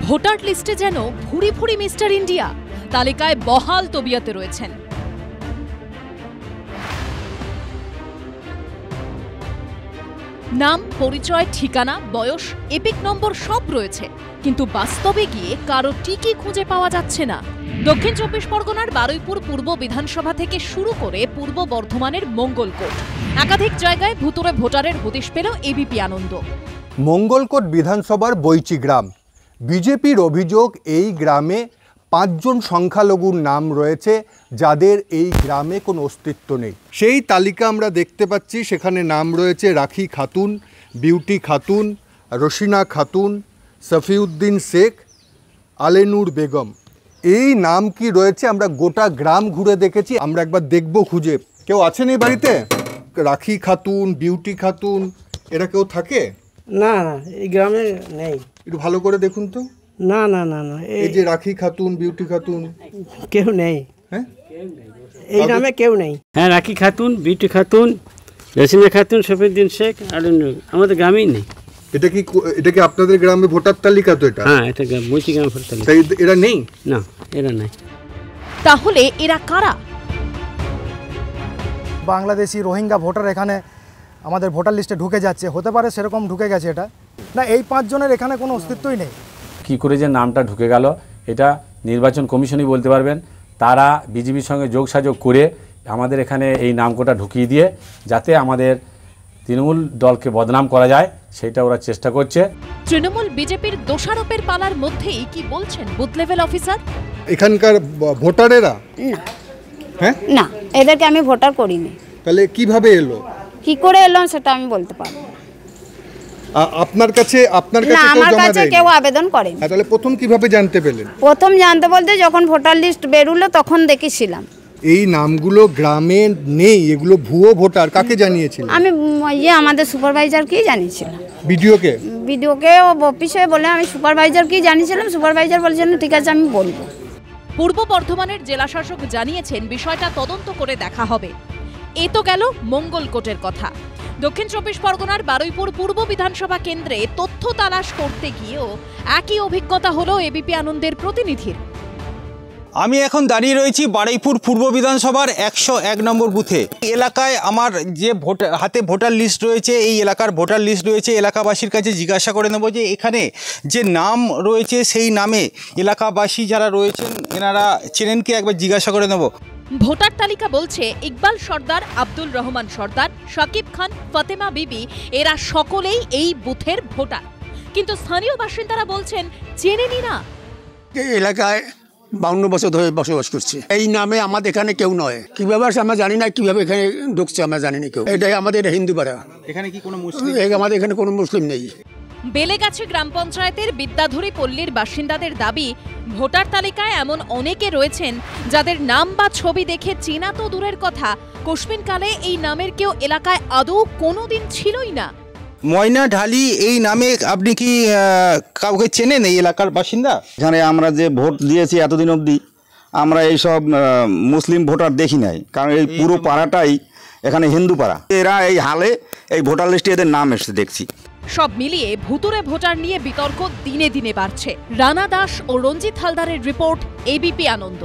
Voter লিস্টে যেন ভুরি ভুরি mister India, তালিকায় বহাল তবিয়তে রয়েছেন। নাম, পরিচয়, ঠিকানা, বয়স, এপিক নম্বর সব রয়েছে, কিন্তু বাস্তবে গিয়ে কারো টিকি খুঁজে পাওয়া যাচ্ছে না। দক্ষিণ চব্বিশ পরগনার বারুইপুর পূর্ব বিধানসভা থেকে শুরু করে পূর্ব বর্ধমানের মঙ্গলকোট, একাধিক জায়গায় ভুতুড়ে ভোটারের হদিশ পেল এবিপি আনন্দ। মঙ্গলকোট বিধানসভার বৈচি গ্রাম। বিজেপির অভিযোগ, এই গ্রামে 5 জন সংখ্যালঘুর নাম রয়েছে যাদের এই গ্রামে কোনো অস্তিত্ব নেই। সেই তালিকা আমরা দেখতে পাচ্ছি, সেখানে নাম রয়েছে রাখি খাতুন, বিউটি খাতুন, রশিনা খাতুন, সফিউদ্দিন শেখ, আলেনুর বেগম। এই নাম কি রয়েছে আমরা গোটা গ্রাম ঘুরে দেখেছি, আমরা একবার দেখব খুঁজে। কেউ আছেন এই বাড়িতে? রাখি খাতুন, বিউটি খাতুন, এরা কেউ থাকে? না না, এই গ্রামে নেই। একটু ভালো করে দেখুন তো। না না না না, এই যে রাখি খাতুন, বিউটি খাতুন, কেউ নেই। হ্যাঁ, এই নামে কেউ নেই। হ্যাঁ, রাখি খাতুন, বিউটি খাতুন, রসিনা খাতুন, সফিউদ্দিন শেখ, আর আমাদের গ্রামেই নেই। এটা কি আপনাদের গ্রামে ভোটার তালিকা? তো এটা, হ্যাঁ, এটা বৈচি গ্রাম ভোটার তালিকা। তাই এরা নেই? না, এরা নাই। তাহলে এরা কারা? বাংলাদেশি রোহিঙ্গা ভোটার এখানে আমাদের ভোটার লিস্টে ঢুকে যাচ্ছে, হতে পারে সেরকম ঢুকে গেছে এটা। না, এই 5 জনের এখানে কোনো অস্তিত্বই নেই। কি করে যে নামটা ঢুকে গেল এটা নির্বাচন কমিশনই বলতে পারবেন। তারা বিজেপির সঙ্গে যোগসাযোগ করে আমাদের এখানে এই নামকোটা ঢুকিয়ে দিয়ে যাতে আমাদের তৃণমূল দলকে বদনাম করা যায় সেটা ওরা চেষ্টা করছে। তৃণমূল বিজেপির দোষারোপের পালার মধ্যেই কি বলছেন বুথ লেভেল অফিসার? এখানকার ভোটারেরা? হ্যাঁ, না, এদেরকে আমি ভোটার করিনি। তাহলে কিভাবে এলো, কি করে এলো সেটা আমি বলতে পারবো না। আপনার কাছে না, আমার কাছে কেউ আবেদন করেনি। তাহলে প্রথম কিভাবে জানতে পেলেন? প্রথম জানতে বলতে যখন ভোটার লিস্ট বেরুলো তখন দেখেছিলাম। এই নামগুলো গ্রামে নেই, এগুলো ভুয়ো ভোটার, কাকে জানিয়েছিলেন? আমি আমাদের সুপারভাইজারকেই জানিয়েছিলাম। ভিডিওকে? ভিডিওকে অফিসে বলে আমি সুপারভাইজারকেই জানিয়েছিলাম। সুপারভাইজার বলছেন ঠিক আছে আমি বলবো। পূর্ব বর্ধমানের জেলাশাসক জানিয়েছেন বিষয়টা তদন্ত করে দেখা হবে। এ তো গেল মঙ্গলকোটের কথা। দক্ষিণ চব্বিশ পরগনার বারুইপুর পূর্ব বিধানসভা কেন্দ্রে তথ্য তালাশ করতে গিয়েও একই অভিজ্ঞতা হলো এবিপি আনন্দের প্রতিনিধির। আমি এখন দাঁড়িয়ে রয়েছি বারুইপুর পূর্ব বিধানসভার 101 নম্বর বুথে। এলাকায় আমার যে হাতে ভোটার লিস্ট রয়েছে, এই এলাকার ভোটার লিস্ট রয়েছে। এলাকাবাসীর কাছে জিজ্ঞাসা করে নেব যে এখানে যে নাম রয়েছে সেই নামে এলাকাবাসী যারা রয়েছেন এনারা চেনেন কি, একবার জিজ্ঞাসা করে নেব। ভোটার তালিকা বলছে ইকবাল সর্দার, আব্দুল রহমান সর্দার, শাকিব খান, ফাতেমা বিবি এরা সকলেই এই বুথের ভোটার, কিন্তু স্থানীয় বাসিন্দারা বলছেন চেনেনি না। এই এলাকায় 52 বছর ধরে বসবাস করছে, এই নামে আমাদের এখানে কেউ নয়। কিভাবে আমরা জানি না, কিভাবে এখানে ঢুকছে আমরা জানি না কেউ। এটাই আমাদের হিন্দু পাড়া, এখানে কি কোনো মুসলিম? আমাদের এখানে কোনো মুসলিম নেই। বেলেগাছি গ্রাম পঞ্চায়েতের বিদ্যাধরী পল্লীর বাসিন্দাদের দাবি, ভোটার তালিকায় এমন অনেকে রয়েছেন যাদের নাম বা ছবি দেখে চেনা তো দূরের কথা, কোশ্মিনকালে এই নামের কেউ এলাকায় আদৌ কোনোদিন ছিলই না। ময়না ঢালি এই নামে আপনি কি কাউকে চেনেন এই এলাকার বাসিন্দা? এখানে আমরা যে ভোট দিয়েছি এতদিন অবধি আমরা এইসব মুসলিম ভোটার দেখি নাই, কারণ এই পুরো পাড়াটাই এখানে হিন্দু পাড়া। এরা এই হালে এই ভোটার লিস্টে এদের নাম এসে দেখছি। সব মিলিয়ে ভুতুরে ভোটার নিয়ে বিতর্ক দিনে দিনে বাড়ছে। রানা দাস ও রঞ্জিত হালদারের রিপোর্ট, এবিপি আনন্দ।